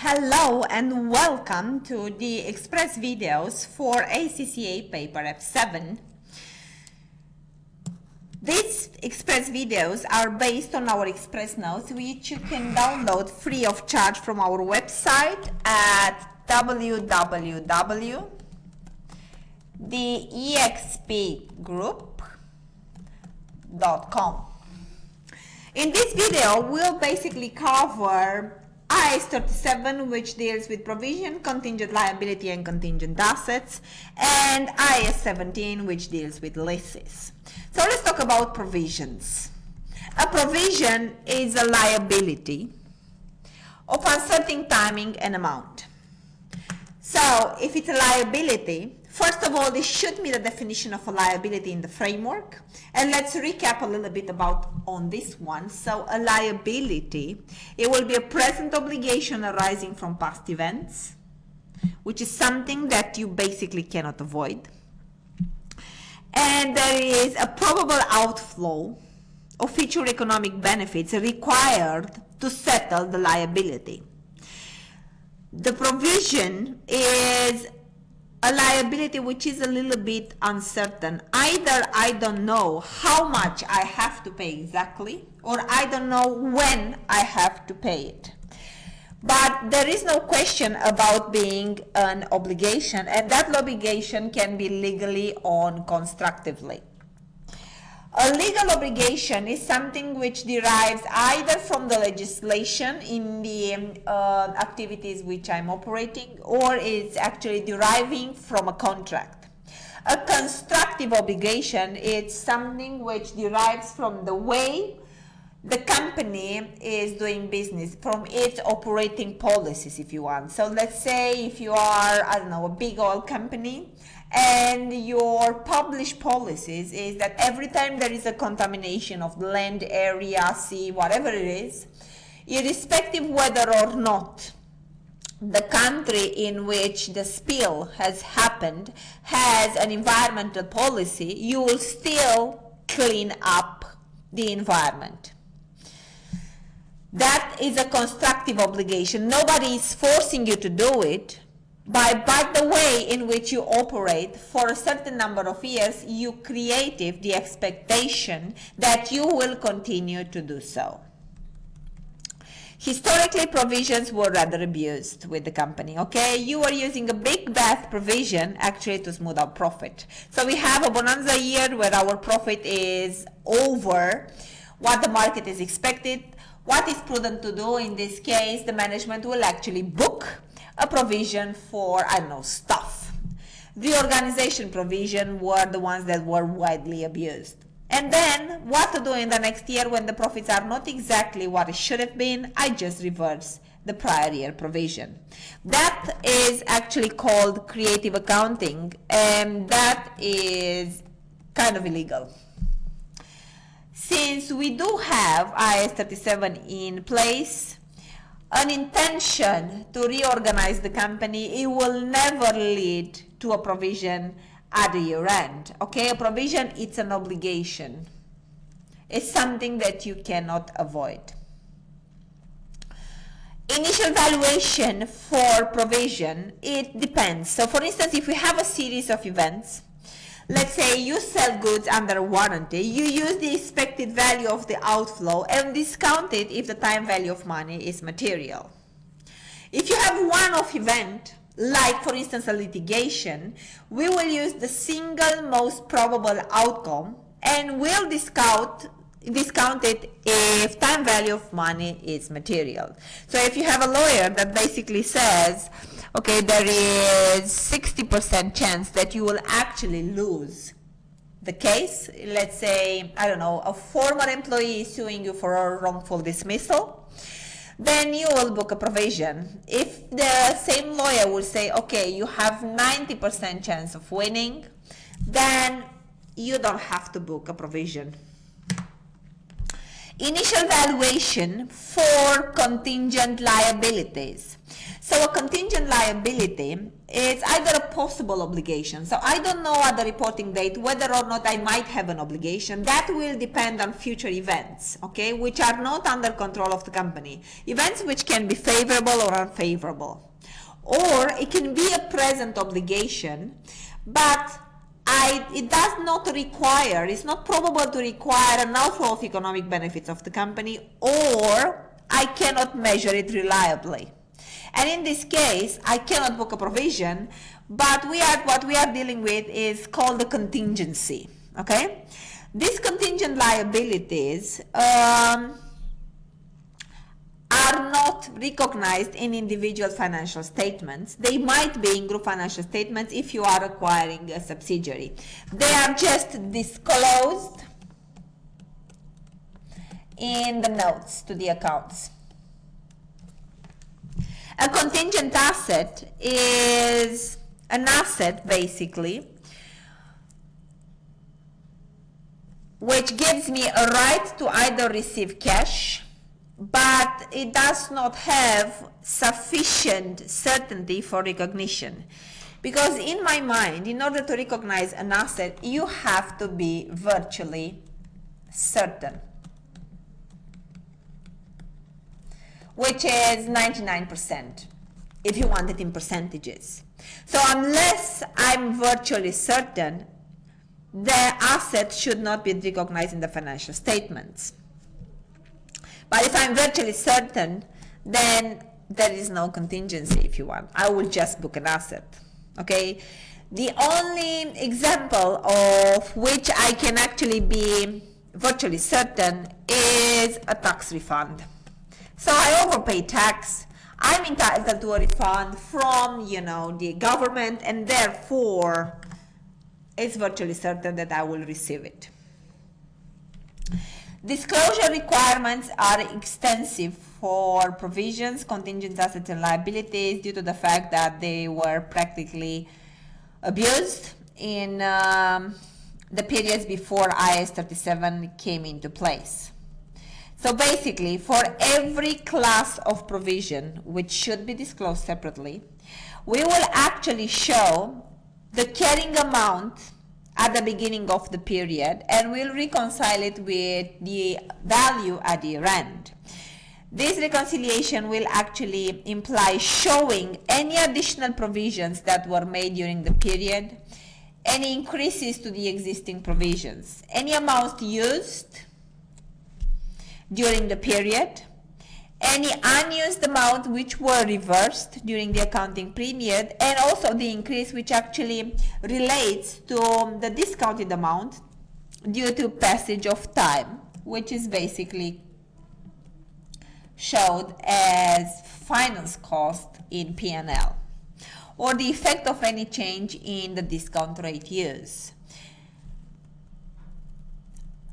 Hello and welcome to the express videos for ACCA paper F7. These express videos are based on our express notes, which you can download free of charge from our website at www.theexpgroup.com. In this video, we'll basically cover IAS37, which deals with provision, contingent liability and contingent assets, and IAS17, which deals with leases. So let's talk about provisions. A provision is a liability of uncertain timing and amount. So if it's a liability, first of all, this should meet the definition of a liability in the framework. And let's recap a little bit about on this one. So a liability, it will be a present obligation arising from past events, which is something that you basically cannot avoid. And there is a probable outflow of future economic benefits required to settle the liability. The provision is a liability which is a little bit uncertain. Either I don't know how much I have to pay exactly, or I don't know when I have to pay it. But there is no question about being an obligation, and that obligation can be legally or constructively. A legal obligation is something which derives either from the legislation in the activities which I'm operating, or it's actually deriving from a contract. A constructive obligation is something which derives from the way the company is doing business, from its operating policies, if you want. So let's say if you are, I don't know, a big oil company, and your published policies is that every time there is a contamination of land, area, sea, whatever it is, irrespective whether or not the country in which the spill has happened has an environmental policy, you will still clean up the environment. That is a constructive obligation. Nobody is forcing you to do it. But the way in which you operate for a certain number of years, you created the expectation that you will continue to do so. Historically, provisions were rather abused with the company, okay? You are using a big bath provision actually to smooth out profit. So we have a bonanza year where our profit is over what the market is expected. What is prudent to do in this case? The management will actually book a provision for, I don't know, stuff. Reorganization provision were the ones that were widely abused. And then what to do in the next year when the profits are not exactly what it should have been? I just reverse the prior year provision. That is actually called creative accounting, and that is kind of illegal. Since we do have IAS37 in place, an intention to reorganize the company, it will never lead to a provision at the year end. Okay, a provision, it's an obligation. It's something that you cannot avoid. Initial valuation for provision, it depends. So for instance, if we have a series of events, let's say you sell goods under warranty, you use the expected value of the outflow and discount it if the time value of money is material. If you have one-off event, like for instance a litigation, we will use the single most probable outcome and we'll discount it if time value of money is material. So if you have a lawyer that basically says, okay, there is 60% chance that you will actually lose the case. Let's say, I don't know, a former employee is suing you for a wrongful dismissal. Then you will book a provision. If the same lawyer will say, okay, you have 90% chance of winning, then you don't have to book a provision. Initial valuation for contingent liabilities. So a contingent liability is either a possible obligation. So I don't know at the reporting date whether or not I might have an obligation. That will depend on future events, okay, which are not under control of the company. Events which can be favorable or unfavorable. Or it can be a present obligation, but it does not require, it's not probable to require an outflow of economic benefits of the company, or I cannot measure it reliably. And in this case, I cannot book a provision, but what we are dealing with is called a contingency, okay? These contingent liabilities are not recognized in individual financial statements. They might be in group financial statements if you are acquiring a subsidiary. They are just disclosed in the notes to the accounts. A contingent asset is an asset, basically, which gives me a right to either receive cash, but it does not have sufficient certainty for recognition. Because in my mind, in order to recognize an asset, you have to be virtually certain, which is 99%, if you want it in percentages. So unless I'm virtually certain, the asset should not be recognized in the financial statements. But if I'm virtually certain, then there is no contingency, if you want. I will just book an asset, okay? The only example of which I can actually be virtually certain is a tax refund. So I overpay tax, I'm entitled to a refund from, the government, and therefore it's virtually certain that I will receive it. Disclosure requirements are extensive for provisions, contingent assets and liabilities due to the fact that they were practically abused in the periods before IAS 37 came into place. So basically, for every class of provision, which should be disclosed separately, we will actually show the carrying amount at the beginning of the period, and we'll reconcile it with the value at the year end. This reconciliation will actually imply showing any additional provisions that were made during the period, any increases to the existing provisions, any amounts used during the period, any unused amount which were reversed during the accounting period, and also the increase which actually relates to the discounted amount due to passage of time, which is basically showed as finance cost in P&L, or the effect of any change in the discount rate used.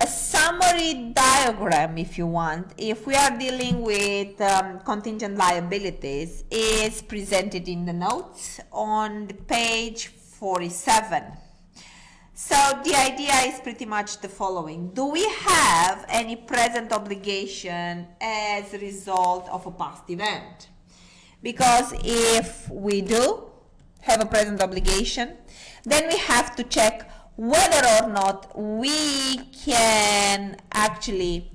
A summary diagram, if you want, if we are dealing with contingent liabilities, is presented in the notes on page 47. So the idea is pretty much the following. Do we have any present obligation as a result of a past event? Because if we do have a present obligation, then we have to check whether or not we can actually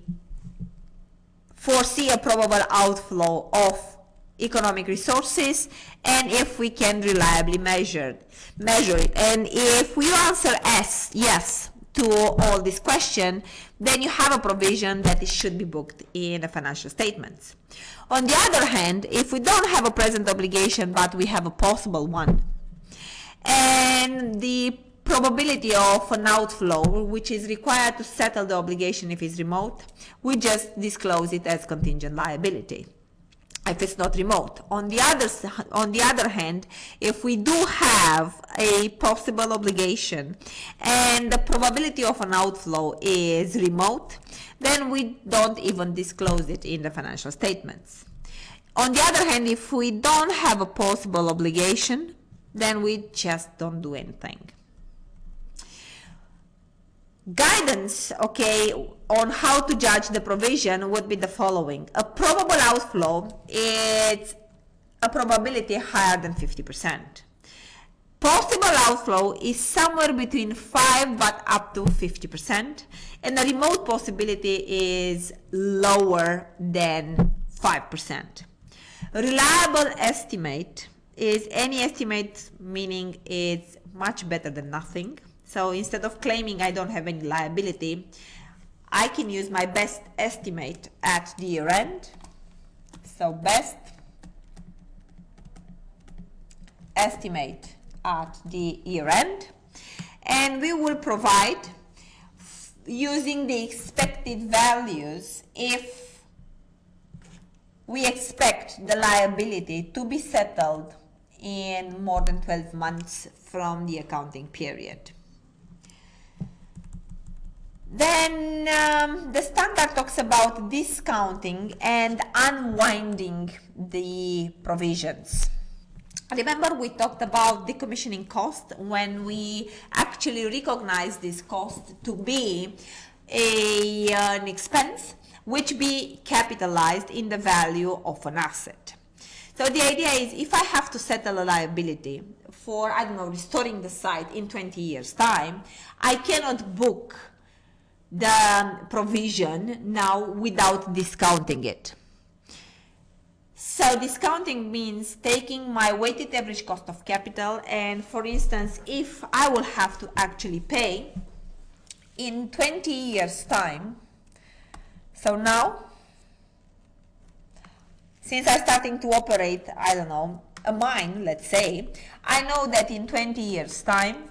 foresee a probable outflow of economic resources, and if we can reliably measure it. And if we answer yes to all these questions, then you have a provision that it should be booked in the financial statements. On the other hand, if we don't have a present obligation but we have a possible one, and the probability of an outflow which is required to settle the obligation if it's remote, we just disclose it as contingent liability if it's not remote. On the other hand, if we do have a possible obligation and the probability of an outflow is remote, then we don't even disclose it in the financial statements. On the other hand, if we don't have a possible obligation, then we just don't do anything. guidance, okay, on how to judge the provision would be the following. A probable outflow is a probability higher than 50%. Possible outflow is somewhere between 5 but up to 50%, and the remote possibility is lower than 5%. A reliable estimate is any estimate, meaning it's much better than nothing. So instead of claiming I don't have any liability, I can use my best estimate at the year end. So best estimate at the year end, and we will provide using the expected values if we expect the liability to be settled in more than 12 months from the accounting period. Then the standard talks about discounting and unwinding the provisions. Remember, we talked about decommissioning cost when we actually recognize this cost to be an expense which be capitalized in the value of an asset. So the idea is, if I have to settle a liability for, I don't know, restoring the site in 20 years time, I cannot book the provision now without discounting it. So discounting means taking my weighted average cost of capital, and for instance, if I will have to actually pay in 20 years time, so now, since I'm starting to operate, I don't know, a mine, let's say, I know that in 20 years time,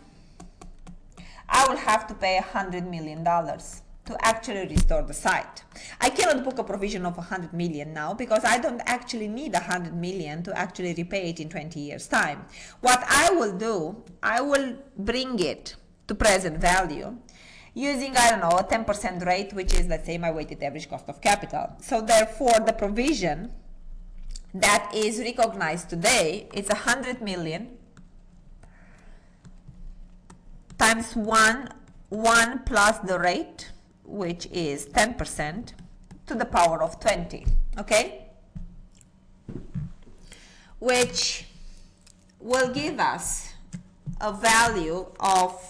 I will have to pay $100 million to actually restore the site. I cannot book a provision of 100 million now because I don't actually need 100 million to actually repay it in 20 years time. What I will do, I will bring it to present value using, I don't know, a 10% rate, which is, let's say, my weighted average cost of capital. So therefore, the provision that is recognized today is 100 million times 1 plus the rate, which is 10% to the power of 20, okay? Which will give us a value of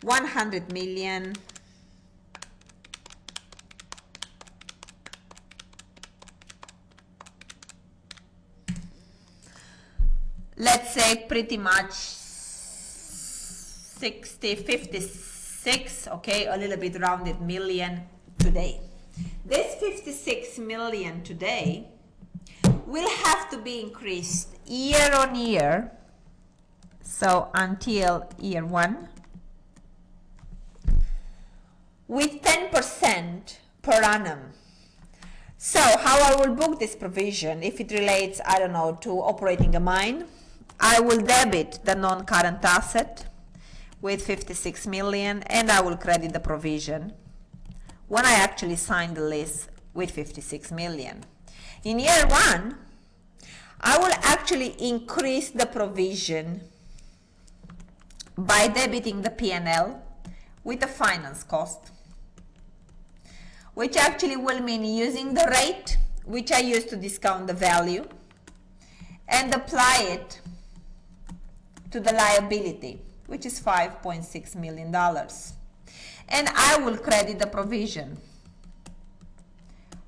100 million let's say pretty much 56, okay, a little bit rounded, million today. This 56 million today will have to be increased year on year, so until year one, with 10% per annum. So how I will book this provision, if it relates, I don't know, to operating a mine, I will debit the non-current asset with 56 million, and I will credit the provision when I actually sign the lease with 56 million. In year one, I will actually increase the provision by debiting the P&L with the finance cost, which actually will mean using the rate which I used to discount the value and apply it to the liability, which is $5.6 million. And I will credit the provision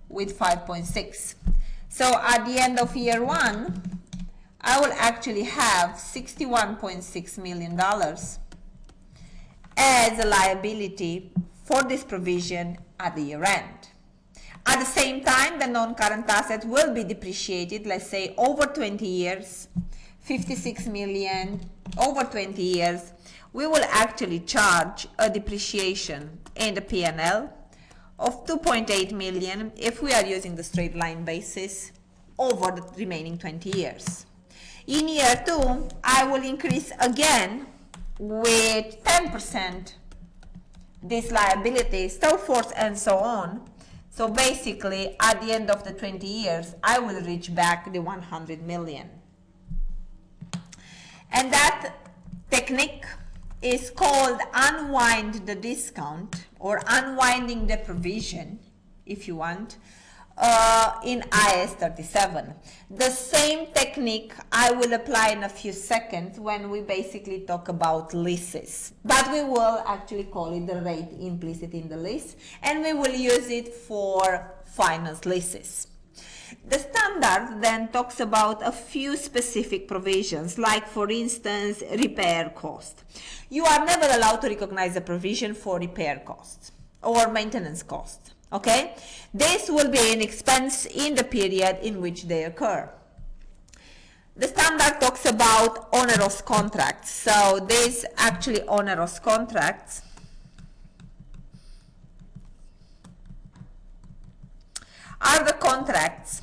with 5.6. So at the end of year one, I will actually have $61.6 million as a liability for this provision at the year end. At the same time, the non-current asset will be depreciated, let's say over 20 years, 56 million over 20 years. We will actually charge a depreciation in the P&L of 2.8 million if we are using the straight line basis over the remaining 20 years. In year two, I will increase again with 10% this liability, so forth and so on. So basically, at the end of the 20 years, I will reach back the 100 million. And that technique is called unwind the discount or unwinding the provision, if you want, in IAS 37. The same technique I will apply in a few seconds when we basically talk about leases, but we will actually call it the rate implicit in the lease, and we will use it for finance leases. The standard then talks about a few specific provisions, like for instance repair cost. You are never allowed to recognize a provision for repair costs or maintenance costs. Okay, this will be an expense in the period in which they occur. The standard talks about onerous contracts. So these actually onerous contracts are the contracts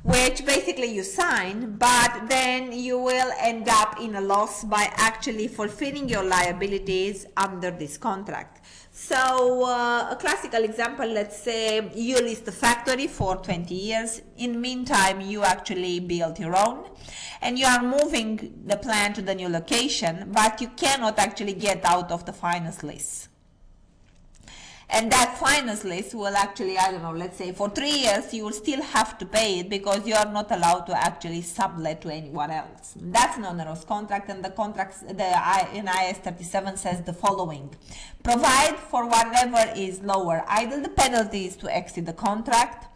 which basically you sign, but then you will end up in a loss by actually fulfilling your liabilities under this contract. So a classical example, let's say you leased the factory for 20 years. In the meantime, you actually built your own and you are moving the plant to the new location, but you cannot actually get out of the finance lease. And that finance lease will actually, I don't know, let's say for 3 years, you will still have to pay it because you are not allowed to actually sublet to anyone else. That's an onerous contract, and the contracts in IAS 37 says the following: provide for whatever is lower, either the penalties to exit the contract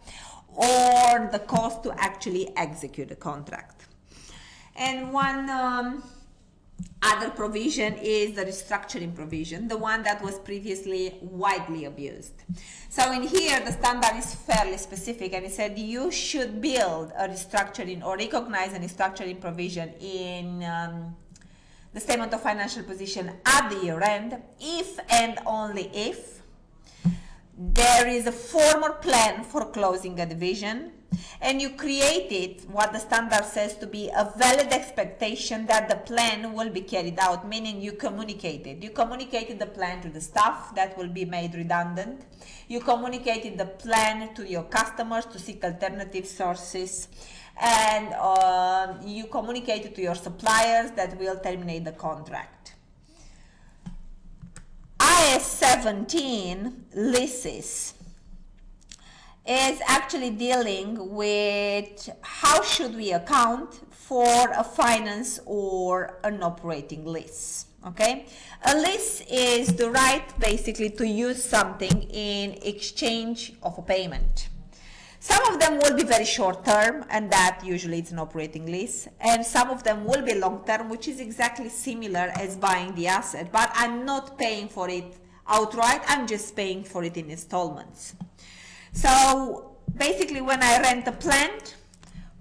or the cost to actually execute the contract. And one other provision is the restructuring provision, the one that was previously widely abused. So in here, the standard is fairly specific, and it said you should build a restructuring or recognize a restructuring provision in the statement of financial position at the year end, if and only if there is a formal plan for closing a division, and you created what the standard says to be a valid expectation that the plan will be carried out, meaning you communicated. You communicated the plan to the staff that will be made redundant. You communicated the plan to your customers to seek alternative sources, and you communicated to your suppliers that will terminate the contract. IAS 17 leases is actually dealing with how should we account for a finance or an operating lease. Okay, a lease is the right basically to use something in exchange of a payment. Some of them will be very short term, and that usually it's an operating lease, and some of them will be long term, which is exactly similar as buying the asset, but I'm not paying for it outright, I'm just paying for it in installments. So basically, when I rent a plant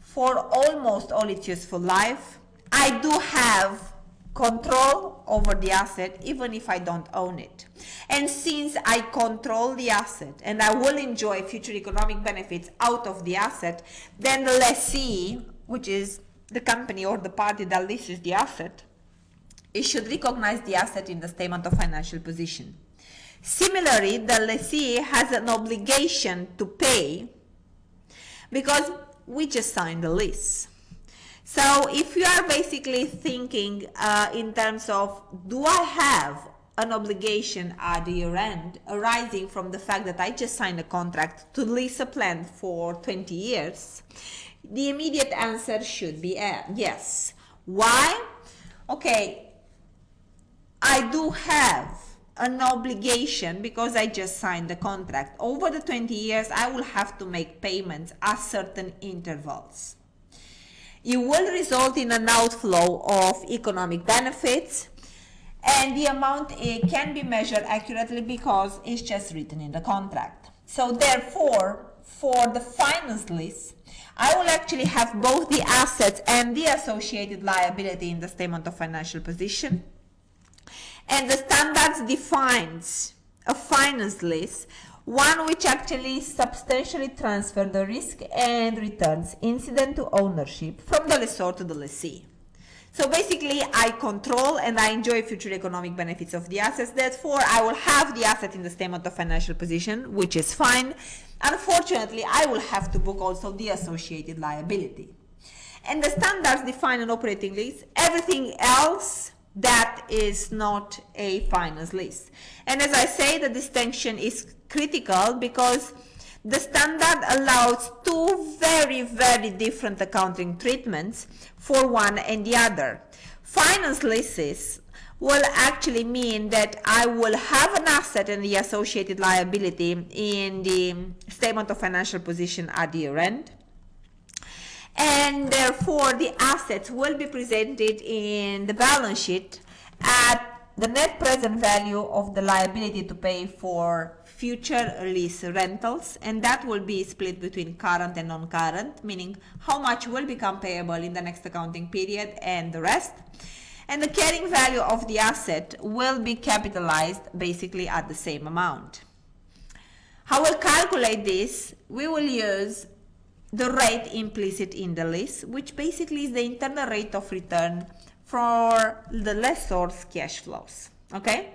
for almost all its useful life, I do have control over the asset even if I don't own it. And since I control the asset and I will enjoy future economic benefits out of the asset, then the lessee, which is the company or the party that leases the asset, it should recognize the asset in the statement of financial position. Similarly, the lessee has an obligation to pay because we just signed the lease. So if you are basically thinking in terms of, do I have an obligation at the year end arising from the fact that I just signed a contract to lease a plant for 20 years, the immediate answer should be yes. Why? Okay, I do have an obligation because I just signed the contract. Over the 20 years, I will have to make payments at certain intervals. It will result in an outflow of economic benefits, and the amount can be measured accurately because it's just written in the contract. So therefore, for the finance lease, I will actually have both the assets and the associated liability in the statement of financial position. And the standards defines a finance lease, one which actually substantially transfers the risk and returns incident to ownership from the lessor to the lessee. So basically, I control and I enjoy future economic benefits of the assets. Therefore, I will have the asset in the statement of financial position, which is fine. Unfortunately, I will have to book also the associated liability. And the standards define an operating lease. Everything else that is not a finance lease. And as I say, the distinction is critical because the standard allows two very, very different accounting treatments for one and the other. Finance leases will actually mean that I will have an asset and the associated liability in the statement of financial position at the year end. And therefore, the assets will be presented in the balance sheet at the net present value of the liability to pay for future lease rentals, and that will be split between current and non-current, meaning how much will become payable in the next accounting period and the rest. And the carrying value of the asset will be capitalized basically at the same amount. How we'll calculate this? We will use the rate implicit in the lease, which basically is the internal rate of return for the lessor's cash flows. Okay?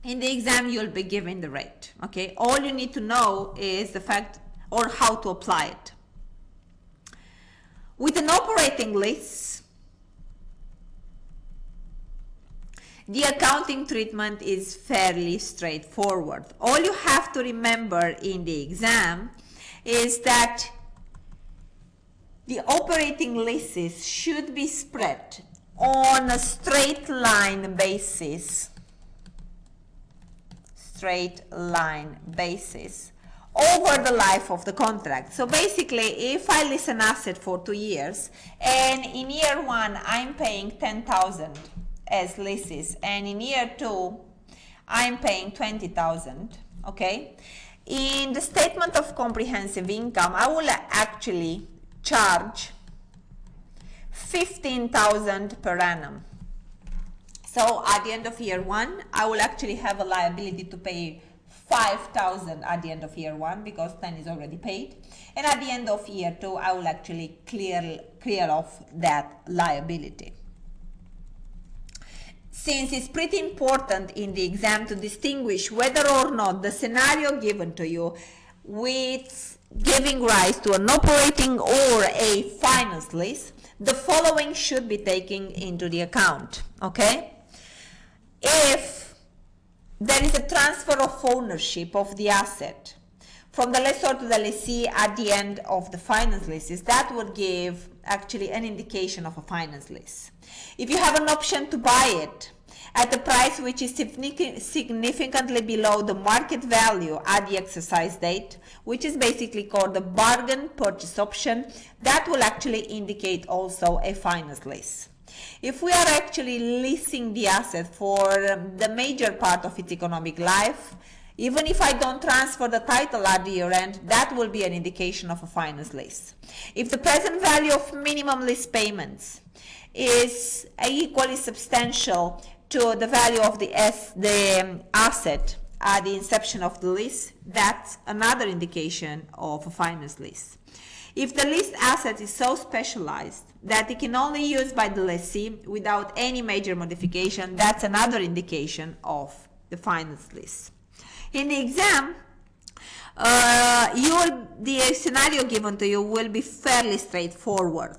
In the exam, you'll be given the rate. Okay? All you need to know is the fact or how to apply it. With an operating lease, the accounting treatment is fairly straightforward. All you have to remember in the exam is that the operating leases should be spread on a straight line basis over the life of the contract. So basically, if I lease an asset for 2 years and in year 1 I'm paying 10,000 as leases and in year 2 I'm paying 20,000, okay? In the statement of comprehensive income, I will actually charge 15,000 per annum. So at the end of year 1, I will actually have a liability to pay 5,000 at the end of year 1 because 10 is already paid. And at the end of year 2, I will actually clear off that liability. Since it's pretty important in the exam to distinguish whether or not the scenario given to you with giving rise to an operating or a finance lease, the following should be taken into the account, okay? If there is a transfer of ownership of the asset from the lessor to the lessee at the end of the finance leases, that would give actually an indication of a finance lease. If you have an option to buy it at a price which is significantly below the market value at the exercise date, which is basically called the bargain purchase option, that will actually indicate also a finance lease. If we are actually leasing the asset for the major part of its economic life, even if I don't transfer the title at the year end, that will be an indication of a finance lease. If the present value of minimum lease payments is equally substantial to the value of the asset at the inception of the lease, that's another indication of a finance lease. If the leased asset is so specialized that it can only be used by the lessee without any major modification, that's another indication of the finance lease. In the exam, the scenario given to you will be fairly straightforward.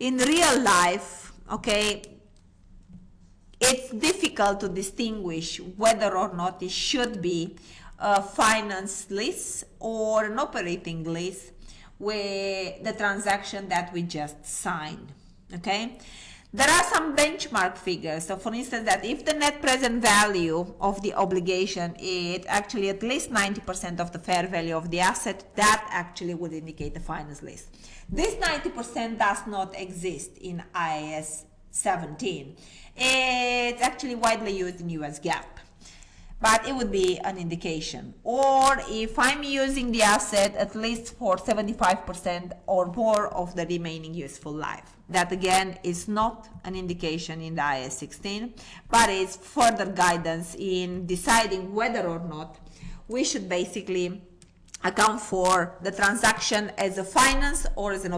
In real life, okay, it's difficult to distinguish whether or not it should be a finance lease or an operating lease with the transaction that we just signed, okay? There are some benchmark figures. So for instance, that if the net present value of the obligation is actually at least 90% of the fair value of the asset, that actually would indicate a finance lease. This 90% does not exist in IAS 17. It's actually widely used in US GAAP, but it would be an indication. Or if I'm using the asset at least for 75% or more of the remaining useful life, that again is not an indication in the IAS 16, but it's further guidance in deciding whether or not we should basically account for the transaction as a finance or as an